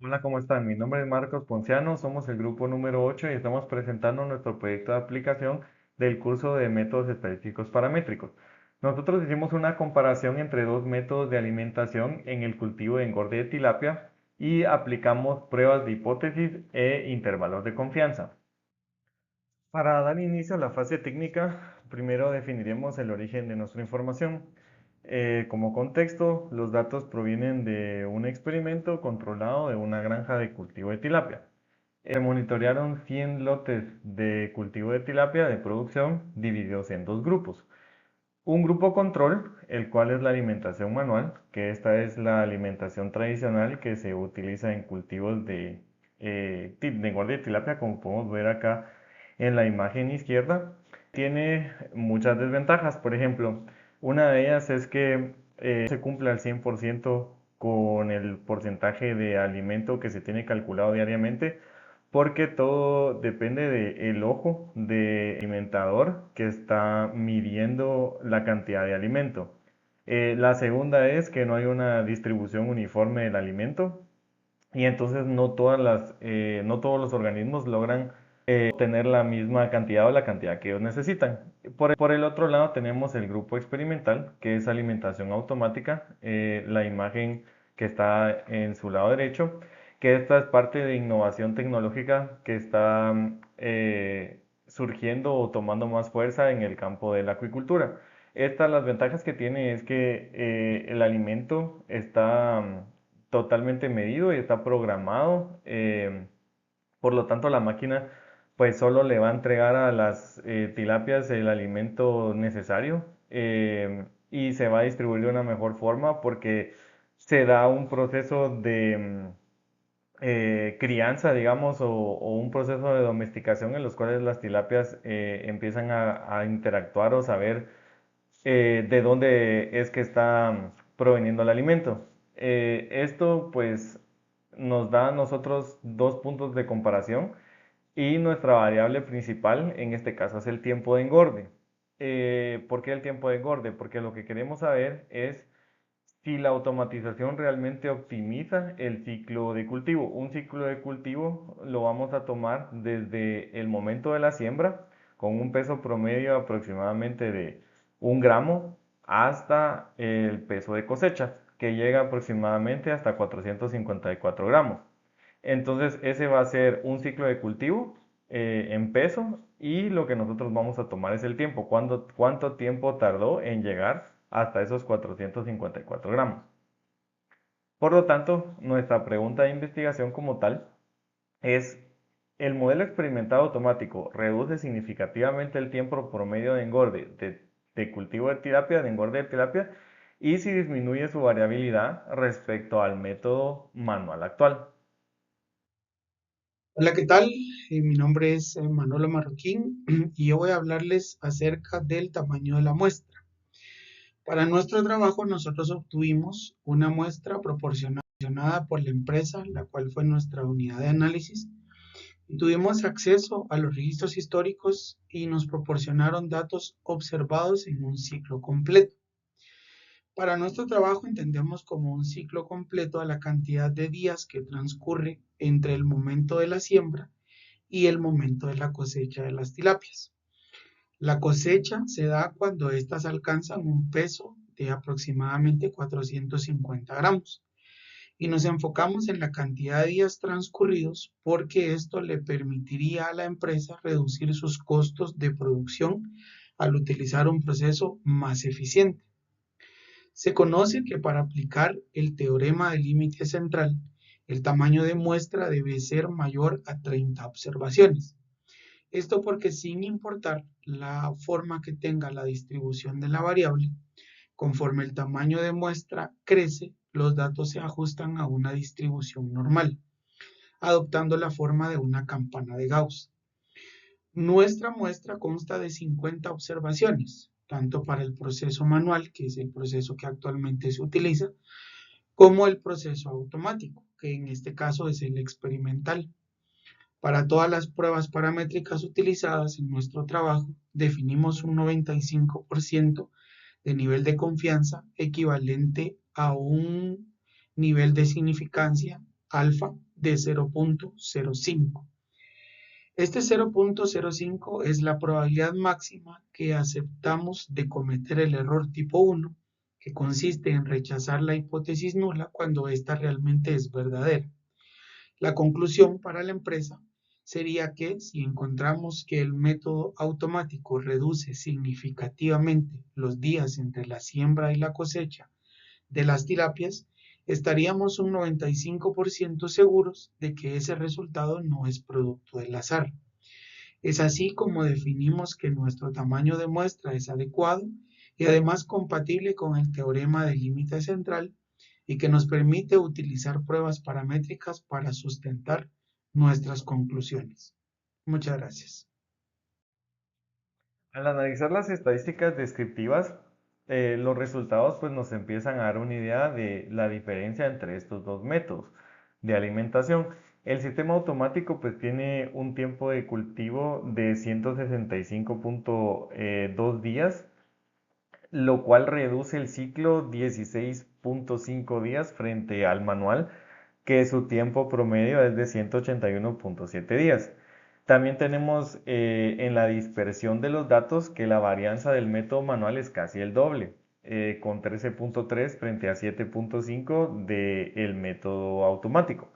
Hola, ¿cómo están? Mi nombre es Marcos Ponciano, somos el grupo número 8 y estamos presentando nuestro proyecto de aplicación del curso de métodos estadísticos paramétricos. Nosotros hicimos una comparación entre dos métodos de alimentación en el cultivo de engorde de tilapia y aplicamos pruebas de hipótesis e intervalos de confianza. Para dar inicio a la fase técnica, primero definiremos el origen de nuestra información. Como contexto, los datos provienen de un experimento controlado de una granja de cultivo de tilapia. Se monitorearon 100 lotes de cultivo de tilapia de producción divididos en dos grupos. Un grupo control, el cual es la alimentación manual, que esta es la alimentación tradicional que se utiliza en cultivos de engorde de tilapia, como podemos ver acá en la imagen izquierda. Tiene muchas desventajas. Por ejemplo, una de ellas es que no se cumple al 100% con el porcentaje de alimento que se tiene calculado diariamente, porque todo depende del ojo de alimentador que está midiendo la cantidad de alimento. La segunda es que no hay una distribución uniforme del alimento y entonces no todos los organismos logran obtener la misma cantidad o la cantidad que ellos necesitan. Por el otro lado tenemos el grupo experimental, que es alimentación automática, la imagen que está en su lado derecho, que esta es parte de innovación tecnológica que está surgiendo o tomando más fuerza en el campo de la acuicultura. Las ventajas que tiene es que el alimento está totalmente medido y está programado. Por lo tanto, la máquina pues solo le va a entregar a las tilapias el alimento necesario y se va a distribuir de una mejor forma porque se da un proceso de crianza, digamos, o un proceso de domesticación en los cuales las tilapias empiezan a interactuar o saber de dónde es que está proveniendo el alimento. Esto pues nos da a nosotros dos puntos de comparación y nuestra variable principal en este caso es el tiempo de engorde. ¿Por qué el tiempo de engorde? Porque lo que queremos saber es si la automatización realmente optimiza el ciclo de cultivo. Un ciclo de cultivo lo vamos a tomar desde el momento de la siembra, con un peso promedio aproximadamente de 1 gramo, hasta el peso de cosecha, que llega aproximadamente hasta 454 gramos. Entonces ese va a ser un ciclo de cultivo en peso y lo que nosotros vamos a tomar es el tiempo, cuánto tiempo tardó en llegar hasta esos 454 gramos. Por lo tanto, nuestra pregunta de investigación como tal es, ¿el modelo experimentado automático reduce significativamente el tiempo promedio de engorde de cultivo de tilapia, de engorde de tilapia, y si disminuye su variabilidad respecto al método manual actual? Hola, ¿qué tal? Mi nombre es Manolo Marroquín y yo voy a hablarles acerca del tamaño de la muestra. Para nuestro trabajo nosotros obtuvimos una muestra proporcionada por la empresa, la cual fue nuestra unidad de análisis, y tuvimos acceso a los registros históricos y nos proporcionaron datos observados en un ciclo completo. Para nuestro trabajo entendemos como un ciclo completo a la cantidad de días que transcurre entre el momento de la siembra y el momento de la cosecha de las tilapias. La cosecha se da cuando éstas alcanzan un peso de aproximadamente 450 gramos y nos enfocamos en la cantidad de días transcurridos porque esto le permitiría a la empresa reducir sus costos de producción al utilizar un proceso más eficiente. Se conoce que para aplicar el teorema del límite central, el tamaño de muestra debe ser mayor a 30 observaciones. Esto porque sin importar la forma que tenga la distribución de la variable, conforme el tamaño de muestra crece, los datos se ajustan a una distribución normal, adoptando la forma de una campana de Gauss. Nuestra muestra consta de 50 observaciones, tanto para el proceso manual, que es el proceso que actualmente se utiliza, como el proceso automático, que en este caso es el experimental. Para todas las pruebas paramétricas utilizadas en nuestro trabajo, definimos un 95% de nivel de confianza equivalente a un nivel de significancia alfa de 0.05. Este 0.05 es la probabilidad máxima que aceptamos de cometer el error tipo 1, que consiste en rechazar la hipótesis nula cuando ésta realmente es verdadera. La conclusión para la empresa sería que si encontramos que el método automático reduce significativamente los días entre la siembra y la cosecha de las tilapias, estaríamos un 95% seguros de que ese resultado no es producto del azar. Es así como definimos que nuestro tamaño de muestra es adecuado y además compatible con el teorema del límite central y que nos permite utilizar pruebas paramétricas para sustentar nuestras conclusiones. Muchas gracias. Al analizar las estadísticas descriptivas, los resultados pues nos empiezan a dar una idea de la diferencia entre estos dos métodos de alimentación. El sistema automático pues tiene un tiempo de cultivo de 165.2 días, lo cual reduce el ciclo 16.5 días frente al manual, que su tiempo promedio es de 181.7 días. También tenemos en la dispersión de los datos que la varianza del método manual es casi el doble, con 13.3 frente a 7.5 del método automático.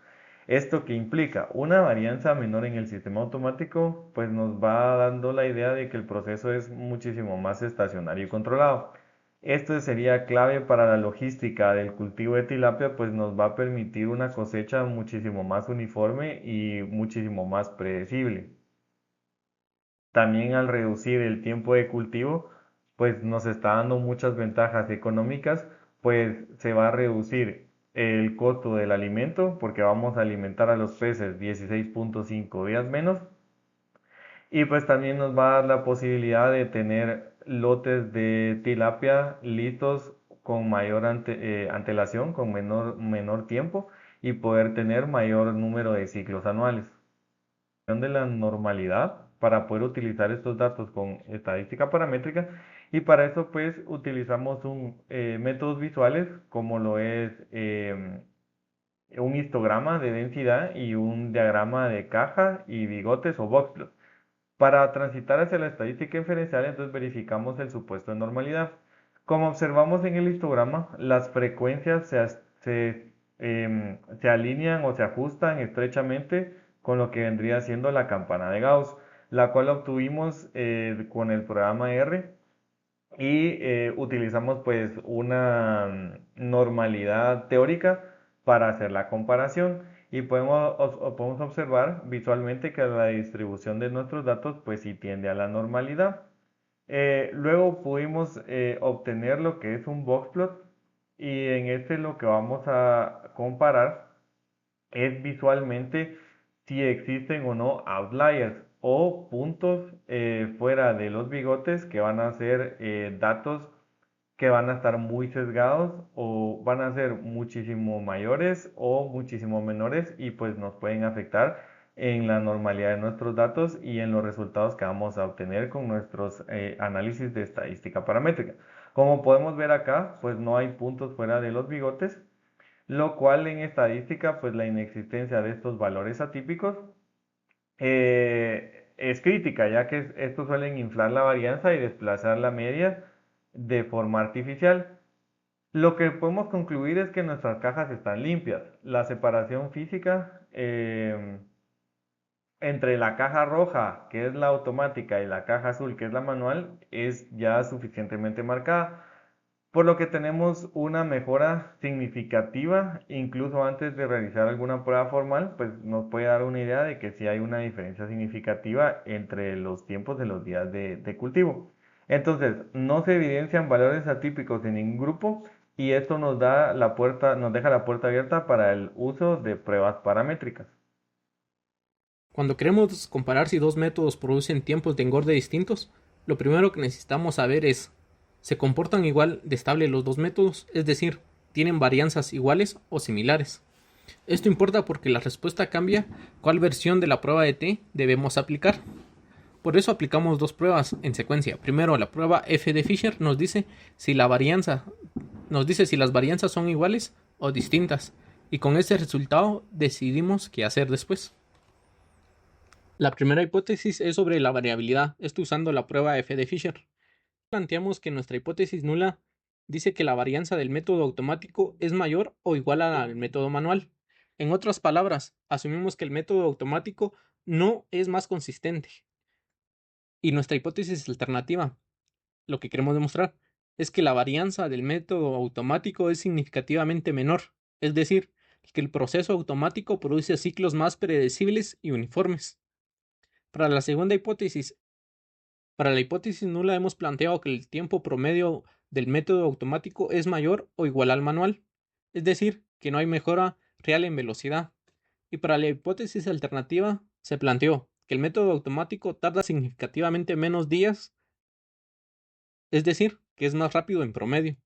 ¿Esto qué implica? Una varianza menor en el sistema automático, pues nos va dando la idea de que el proceso es muchísimo más estacionario y controlado. Esto sería clave para la logística del cultivo de tilapia, pues nos va a permitir una cosecha muchísimo más uniforme y muchísimo más predecible. También al reducir el tiempo de cultivo, pues nos está dando muchas ventajas económicas, pues se va a reducir el costo del alimento, porque vamos a alimentar a los peces 16.5 días menos, y pues también nos va a dar la posibilidad de tener lotes de tilapia listos con mayor antelación, con menor tiempo y poder tener mayor número de ciclos anuales. De la normalidad para poder utilizar estos datos con estadística paramétrica, y para eso pues utilizamos métodos visuales como lo es un histograma de densidad y un diagrama de caja y bigotes o boxplot. Para transitar hacia la estadística inferencial, entonces verificamos el supuesto de normalidad. Como observamos en el histograma, las frecuencias se alinean o se ajustan estrechamente con lo que vendría siendo la campana de Gauss, la cual obtuvimos con el programa R, y utilizamos pues una normalidad teórica para hacer la comparación, y podemos observar visualmente que la distribución de nuestros datos pues sí tiende a la normalidad. Luego pudimos obtener lo que es un boxplot, y en este lo que vamos a comparar es visualmente si existen o no outliers o puntos fuera de los bigotes que van a ser datos que van a estar muy sesgados o van a ser muchísimo mayores o muchísimo menores, y pues nos pueden afectar en la normalidad de nuestros datos y en los resultados que vamos a obtener con nuestros análisis de estadística paramétrica. Como podemos ver acá, pues no hay puntos fuera de los bigotes, lo cual en estadística, pues la inexistencia de estos valores atípicos es crítica, ya que estos suelen inflar la varianza y desplazar la media de forma artificial. Lo que podemos concluir es que nuestras cajas están limpias. La separación física entre la caja roja, que es la automática, y la caja azul, que es la manual, es ya suficientemente marcada, por lo que tenemos una mejora significativa. Incluso antes de realizar alguna prueba formal, pues nos puede dar una idea de que sí hay una diferencia significativa entre los tiempos de los días de cultivo. Entonces, no se evidencian valores atípicos en ningún grupo, y esto nos deja la puerta abierta para el uso de pruebas paramétricas. Cuando queremos comparar si dos métodos producen tiempos de engorde distintos, lo primero que necesitamos saber es: ¿se comportan igual de estable los dos métodos? Es decir, ¿tienen varianzas iguales o similares? Esto importa porque la respuesta cambia cuál versión de la prueba de T debemos aplicar. Por eso aplicamos dos pruebas en secuencia. Primero, la prueba F de Fisher nos dice si las varianzas son iguales o distintas, y con ese resultado decidimos qué hacer después. La primera hipótesis es sobre la variabilidad, esto usando la prueba F de Fisher. Planteamos que nuestra hipótesis nula dice que la varianza del método automático es mayor o igual a la del método manual. En otras palabras, asumimos que el método automático no es más consistente. Y nuestra hipótesis alternativa, lo que queremos demostrar, es que la varianza del método automático es significativamente menor, es decir, que el proceso automático produce ciclos más predecibles y uniformes. Para la segunda hipótesis, para la hipótesis nula hemos planteado que el tiempo promedio del método automático es mayor o igual al manual, es decir, que no hay mejora real en velocidad. Y para la hipótesis alternativa se planteó que el método automático tarda significativamente menos días, es decir, que es más rápido en promedio.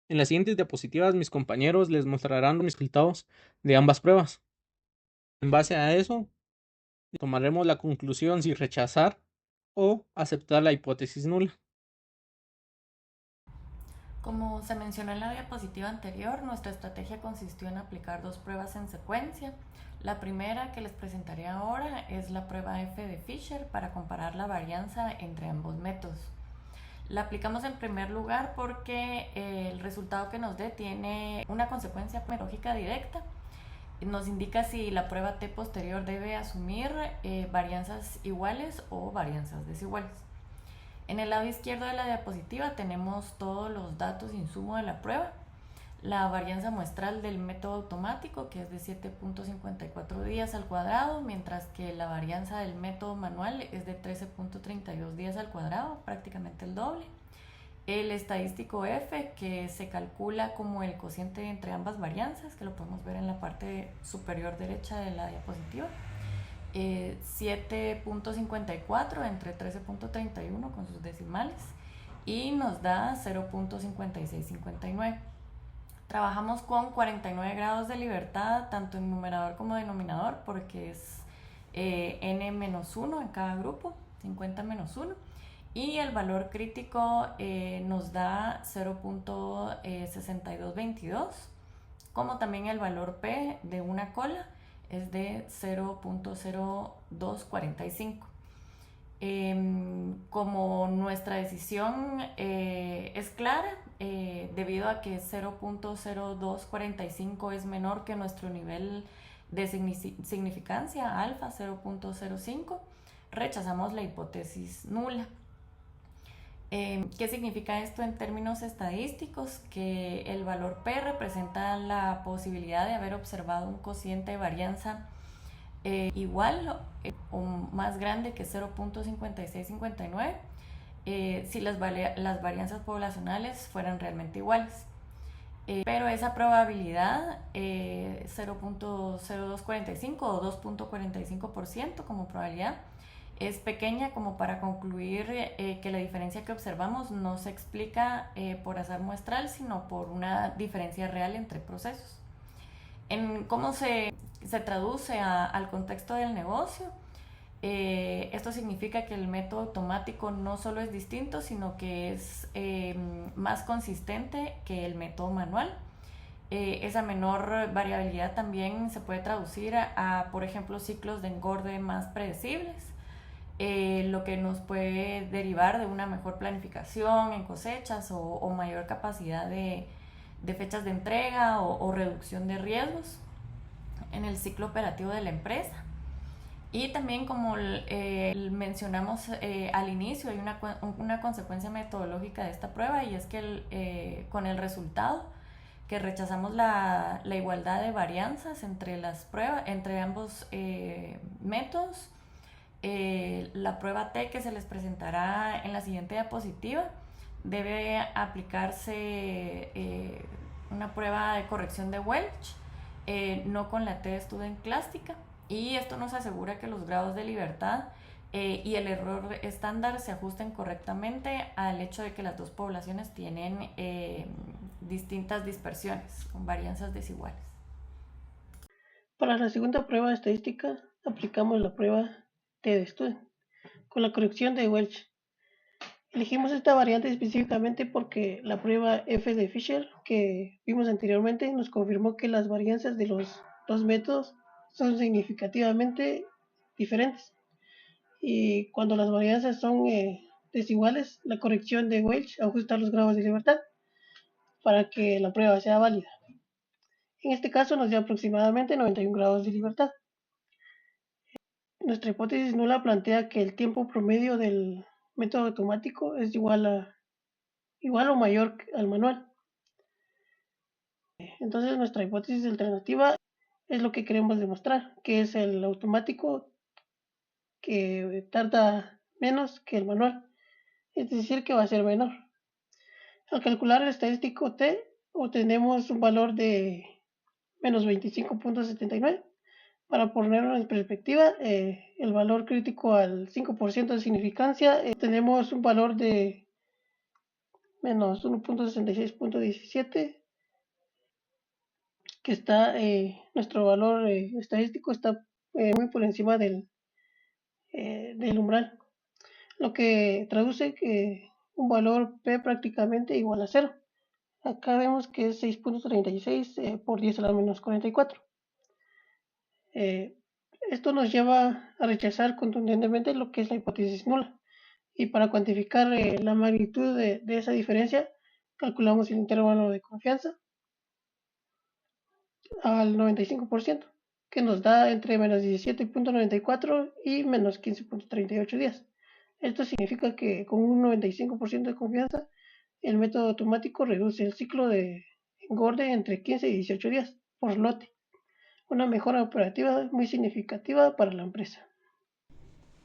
En las siguientes diapositivas mis compañeros les mostrarán los resultados de ambas pruebas. En base a eso, tomaremos la conclusión si rechazar o aceptar la hipótesis nula. Como se mencionó en la diapositiva anterior, nuestra estrategia consistió en aplicar dos pruebas en secuencia. La primera que les presentaré ahora es la prueba F de Fisher para comparar la varianza entre ambos métodos. La aplicamos en primer lugar porque el resultado que nos dé tiene una consecuencia lógica directa. Nos indica si la prueba T posterior debe asumir varianzas iguales o varianzas desiguales. En el lado izquierdo de la diapositiva tenemos todos los datos insumo de la prueba. La varianza muestral del método automático, que es de 7.54 días al cuadrado, mientras que la varianza del método manual es de 13.32 días al cuadrado, prácticamente el doble. El estadístico F, que se calcula como el cociente entre ambas varianzas, que lo podemos ver en la parte superior derecha de la diapositiva. 7.54 entre 13.31 con sus decimales y nos da 0.5659. Trabajamos con 49 grados de libertad tanto en numerador como denominador porque es n-1 en cada grupo, 50-1, y el valor crítico nos da 0.6222, como también el valor P de una cola es de 0.0245. Como nuestra decisión es clara, debido a que 0.0245 es menor que nuestro nivel de significancia alfa 0.05, rechazamos la hipótesis nula. ¿Qué significa esto en términos estadísticos? Que el valor P representa la posibilidad de haber observado un cociente de varianza igual o más grande que 0.5659 si las varianzas poblacionales fueran realmente iguales. Pero esa probabilidad 0.0245 o 2.45% como probabilidad es pequeña como para concluir que la diferencia que observamos no se explica por azar muestral, sino por una diferencia real entre procesos. En cómo se traduce al contexto del negocio, esto significa que el método automático no solo es distinto, sino que es más consistente que el método manual. Esa menor variabilidad también se puede traducir por ejemplo, ciclos de engorde más predecibles, lo que nos puede derivar de una mejor planificación en cosechas o mayor capacidad de fechas de entrega o reducción de riesgos en el ciclo operativo de la empresa. Y también, como mencionamos al inicio, hay una consecuencia metodológica de esta prueba, y es que con el resultado que rechazamos la igualdad de varianzas entre ambos métodos. La prueba T, que se les presentará en la siguiente diapositiva, debe aplicarse una prueba de corrección de Welch, no con la T-Student clástica, y esto nos asegura que los grados de libertad y el error estándar se ajusten correctamente al hecho de que las dos poblaciones tienen distintas dispersiones con varianzas desiguales. Para la segunda prueba estadística aplicamos la prueba T de Student con la corrección de Welch. Elegimos esta variante específicamente porque la prueba F de Fisher que vimos anteriormente nos confirmó que las varianzas de los dos métodos son significativamente diferentes. Y cuando las varianzas son desiguales, la corrección de Welch ajusta los grados de libertad para que la prueba sea válida. En este caso nos dio aproximadamente 91 grados de libertad. Nuestra hipótesis nula plantea que el tiempo promedio del método automático es igual o mayor al manual. Entonces nuestra hipótesis alternativa es lo que queremos demostrar, que es el automático que tarda menos que el manual, es decir, que va a ser menor. Al calcular el estadístico t, obtenemos un valor de menos 25.79. Para ponerlo en perspectiva, el valor crítico al 5% de significancia, tenemos un valor de menos 1.66.17, que está, nuestro valor estadístico está muy por encima del umbral, lo que traduce que un valor P prácticamente igual a 0. Acá vemos que es 6.36 por 10 a la menos 44. Esto nos lleva a rechazar contundentemente lo que es la hipótesis nula. Y para cuantificar la magnitud de esa diferencia, calculamos el intervalo de confianza al 95%, que nos da entre menos 17.94 y menos 15.38 días. Esto significa que con un 95% de confianza, el método automático reduce el ciclo de engorde entre 15 y 18 días por lote, una mejora operativa muy significativa para la empresa.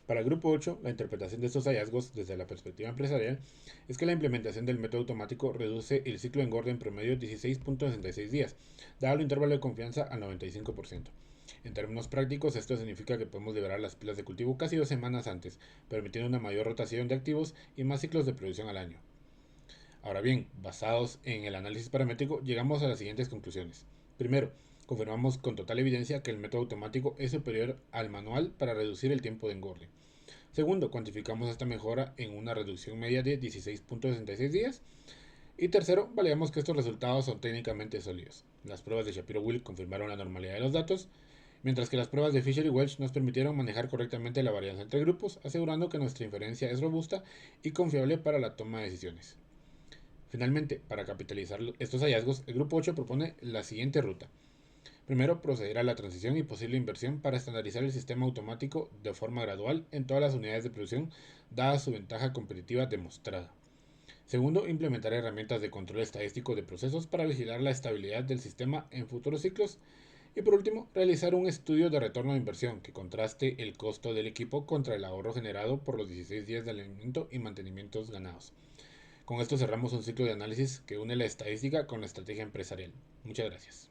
Para el grupo 8, la interpretación de estos hallazgos desde la perspectiva empresarial es que la implementación del método automático reduce el ciclo de engorde en promedio 16.66 días, dado el intervalo de confianza al 95%. En términos prácticos, esto significa que podemos liberar las pilas de cultivo casi 2 semanas antes, permitiendo una mayor rotación de activos y más ciclos de producción al año. Ahora bien, basados en el análisis paramétrico, llegamos a las siguientes conclusiones. Primero, confirmamos con total evidencia que el método automático es superior al manual para reducir el tiempo de engorde. Segundo, cuantificamos esta mejora en una reducción media de 16.66 días. Y tercero, validamos que estos resultados son técnicamente sólidos. Las pruebas de Shapiro-Wilk confirmaron la normalidad de los datos, mientras que las pruebas de Fisher y Welch nos permitieron manejar correctamente la varianza entre grupos, asegurando que nuestra inferencia es robusta y confiable para la toma de decisiones. Finalmente, para capitalizar estos hallazgos, el grupo 8 propone la siguiente ruta. Primero, proceder a la transición y posible inversión para estandarizar el sistema automático de forma gradual en todas las unidades de producción, dada su ventaja competitiva demostrada. Segundo, implementar herramientas de control estadístico de procesos para vigilar la estabilidad del sistema en futuros ciclos. Y por último, realizar un estudio de retorno de inversión que contraste el costo del equipo contra el ahorro generado por los 16 días de alimento y mantenimientos ganados. Con esto cerramos un ciclo de análisis que une la estadística con la estrategia empresarial. Muchas gracias.